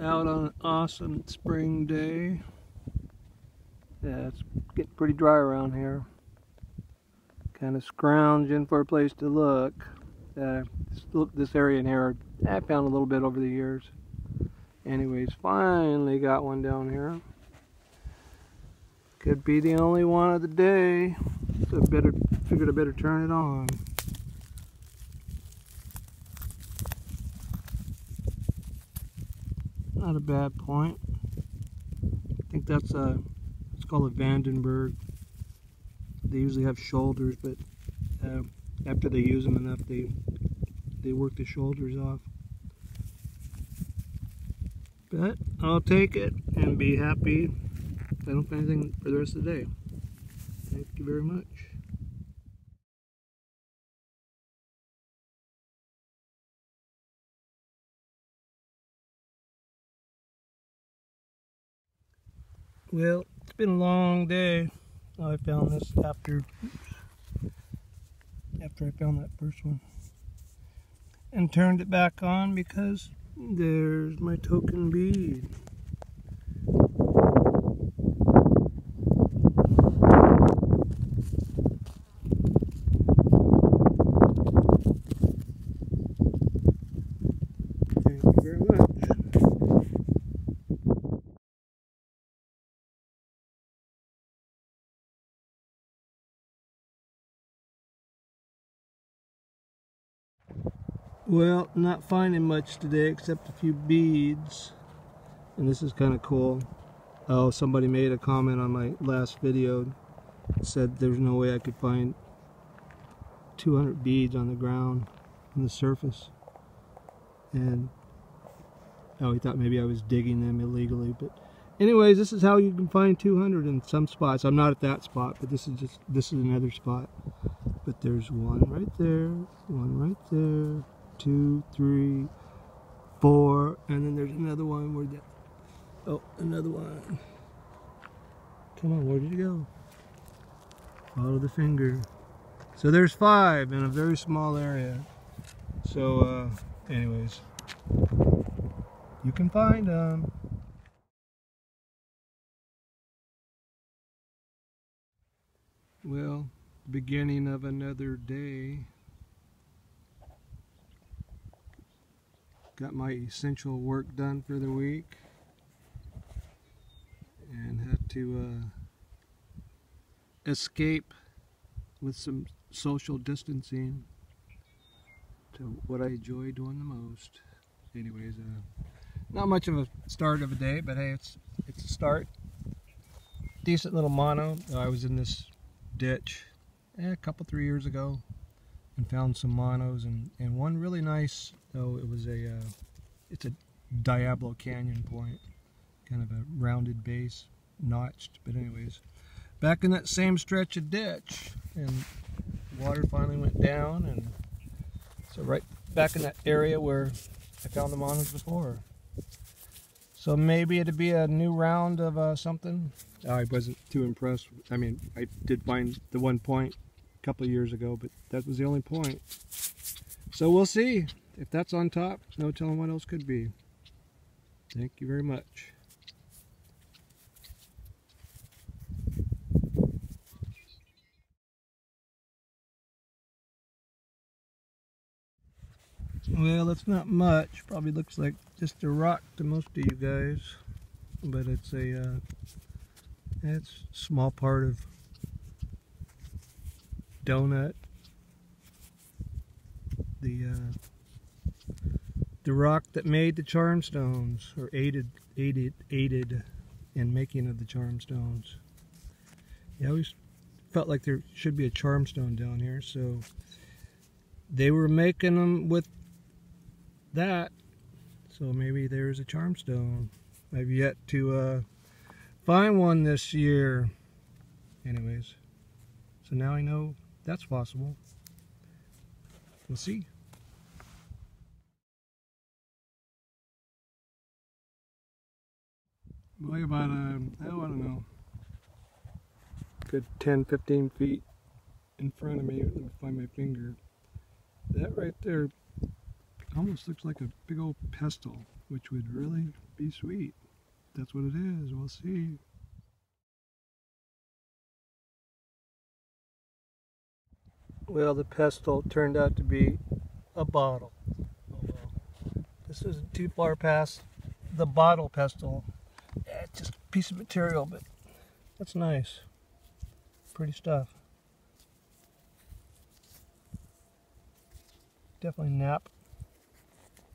Out on an awesome spring day. Yeah, it's getting pretty dry around here. Kind of scrounging for a place to look. This area in here, I found a little bit over the years. Anyways, finally got one down here. Could be the only one of the day. So figured I better turn it on. Not a bad point. I think it's called a Vandenberg. They usually have shoulders, but after they use them enough, they work the shoulders off. But I'll take it and be happy if I don't find anything for the rest of the day. Thank you very much. Well, it's been a long day. I found this after I found that first one and turned it back on because there's my token bead. Thank you very much. Well, not finding much today except a few beads, and this is kind of cool. Oh, somebody made a comment on my last video, said there's no way I could find 200 beads on the ground, on the surface, and oh, he thought maybe I was digging them illegally. But anyways, this is how you can find 200 in some spots. I'm not at that spot, but this is another spot. But there's one right there, one right there, 2, 3, 4, and then there's another one where that. Oh, another one. Come on, where did it go? Follow the finger. So there's 5 in a very small area. So, anyways, you can find them. Well, beginning of another day. Got my essential work done for the week and had to escape with some social distancing to what I enjoy doing the most. Anyways, not much of a start of a day, but hey, it's a start. Decent little mono. I was in this ditch a couple 3 years ago and found some monos and one really nice. Oh, it was it's a Diablo Canyon point, kind of a rounded base, notched. But anyways, back in that same stretch of ditch, and water finally went down, and so right back in that area where I found the monos before. So maybe it'd be a new round of something. I wasn't too impressed. I mean, I did find the one point a couple of years ago, but that was the only point. So we'll see. If that's on top, no telling what else could be. Thank you very much. Well, it's not much. Probably looks like just a rock to most of you guys, but it's a small part of Donut. The rock that made the charm stones, or aided in making of the charm stones. I always felt like there should be a charm stone down here, so they were making them with that. So maybe there's a charm stone. I've yet to find one this year. Anyways, so now I know that's possible. We'll see. Like about, I don't know, good 10-15 feet in front of me. Let me find my finger. That right there, Almost looks like a big old pestle, which would really be sweet. That's what it is. We'll see. Well, the pestle turned out to be a bottle. Oh well. This isn't too far past the bottle pestle. Yeah, it's just a piece of material, but that's nice. Pretty stuff. Definitely nap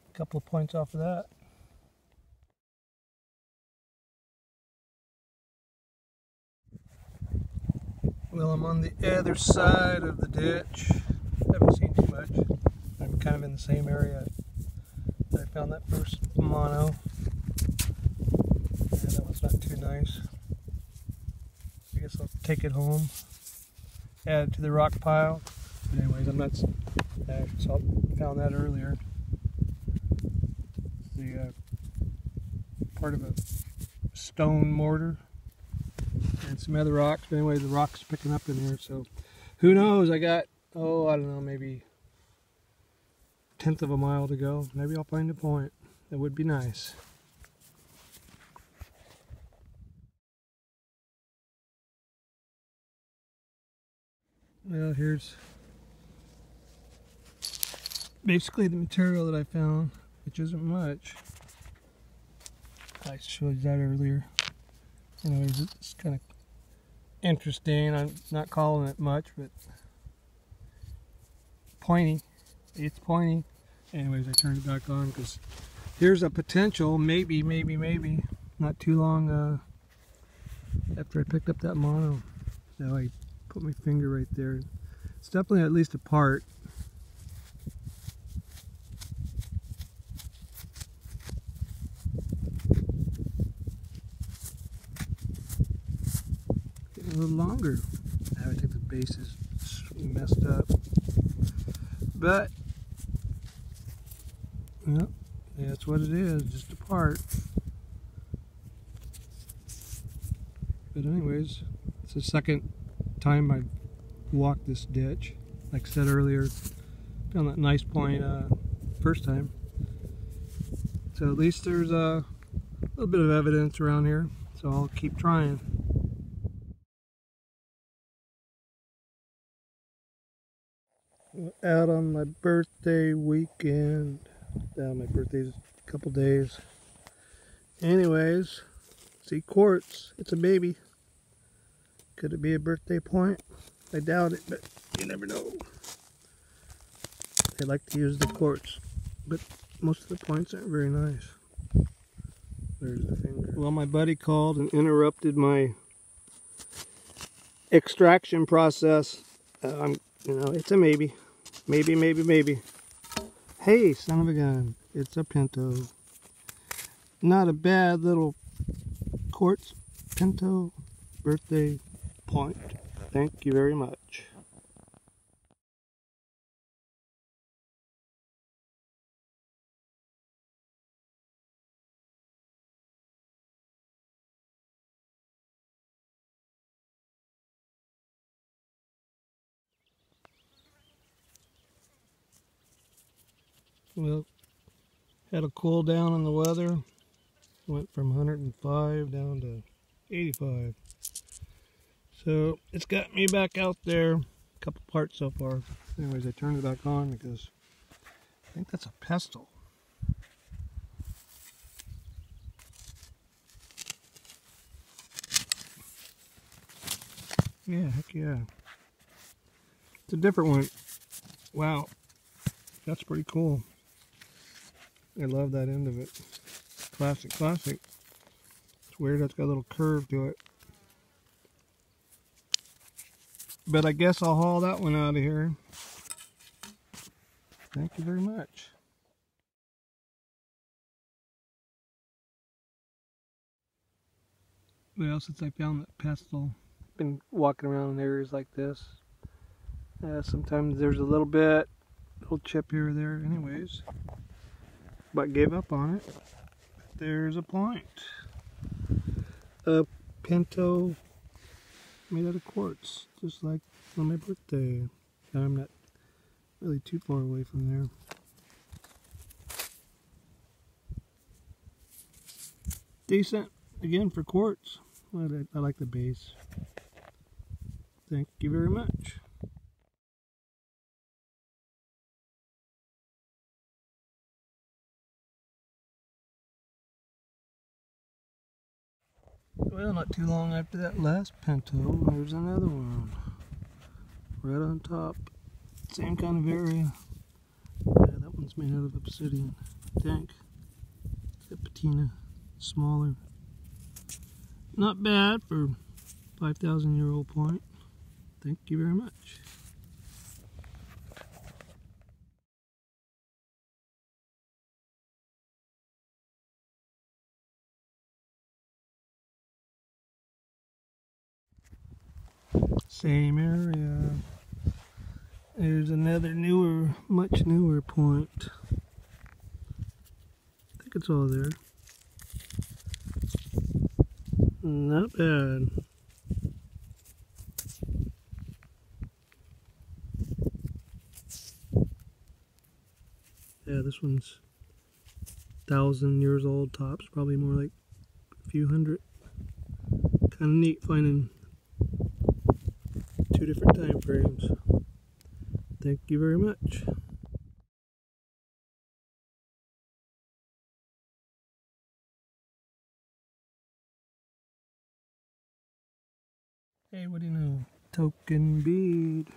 a couple of points off of that. Well, I'm on the other side of the ditch. Haven't seen too much. I'm kind of in the same area that I found that first mono. Yeah, that one's not too nice. I guess I'll take it home, add it to the rock pile. But anyways, I'm not. I found that earlier. The part of a stone mortar and some other rocks. But anyway, the rock's picking up in here, so who knows? I got, I don't know, maybe 1/10 of a mile to go. Maybe I'll find a point. That would be nice. Well, here's basically the material that I found, which isn't much. I showed you that earlier. Anyways, it's kind of interesting. I'm not calling it much, but pointy. It's pointy. Anyways, I turned it back on because here's a potential, maybe, not too long after I picked up that mono. So I put my finger right there. It's definitely at least a part. Getting a little longer. Now I think the base is messed up. But, well, that's what it is, just a part. But anyways, it's the second time I've walked this ditch. Like I said earlier, found that nice point first time. So at least there's a little bit of evidence around here, so I'll keep trying. Out on my birthday weekend. My birthday's a couple days. Anyways, see quartz. It's a baby. Could it be a birthday point? I doubt it, but you never know. I like to use the quartz, but most of the points aren't very nice. There's the finger. Well, my buddy called and interrupted my extraction process. You know, it's a maybe. Maybe. Hey, son of a gun. It's a pinto. Not a bad little quartz pinto birthday point. Thank you very much. Well, had a cool down in the weather. Went from 105 down to 85. So it's got me back out there. A couple parts so far. Anyways, I turned it back on because I think that's a pestle. Yeah, heck yeah. It's a different one. Wow, that's pretty cool. I love that end of it. Classic. It's weird, it's got a little curve to it. But I guess I'll haul that one out of here. Thank you very much. Well, since I found that pestle, I've been walking around in areas like this. Sometimes there's a little chip here or there. Anyways, but gave up on it. There's a point. A pinto made out of quartz, just like on my birthday. I'm not really too far away from there. decent again for quartz. I like the base. Thank you very much. Well, not too long after that last pinto, there's another one. Right on top. Same kind of area. Yeah, that one's made out of obsidian, I think. Except patina, smaller. Not bad for 5,000-year-old point. Thank you very much. Same area. There's another newer, much newer point. I think it's all there. Not bad. Yeah, this one's 1,000 years old tops, probably more like a few hundred. Kind of neat finding two different time frames. Thank you very much. Hey, what do you know? Token bead.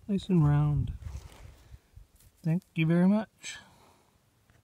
Nice and round. Thank you very much.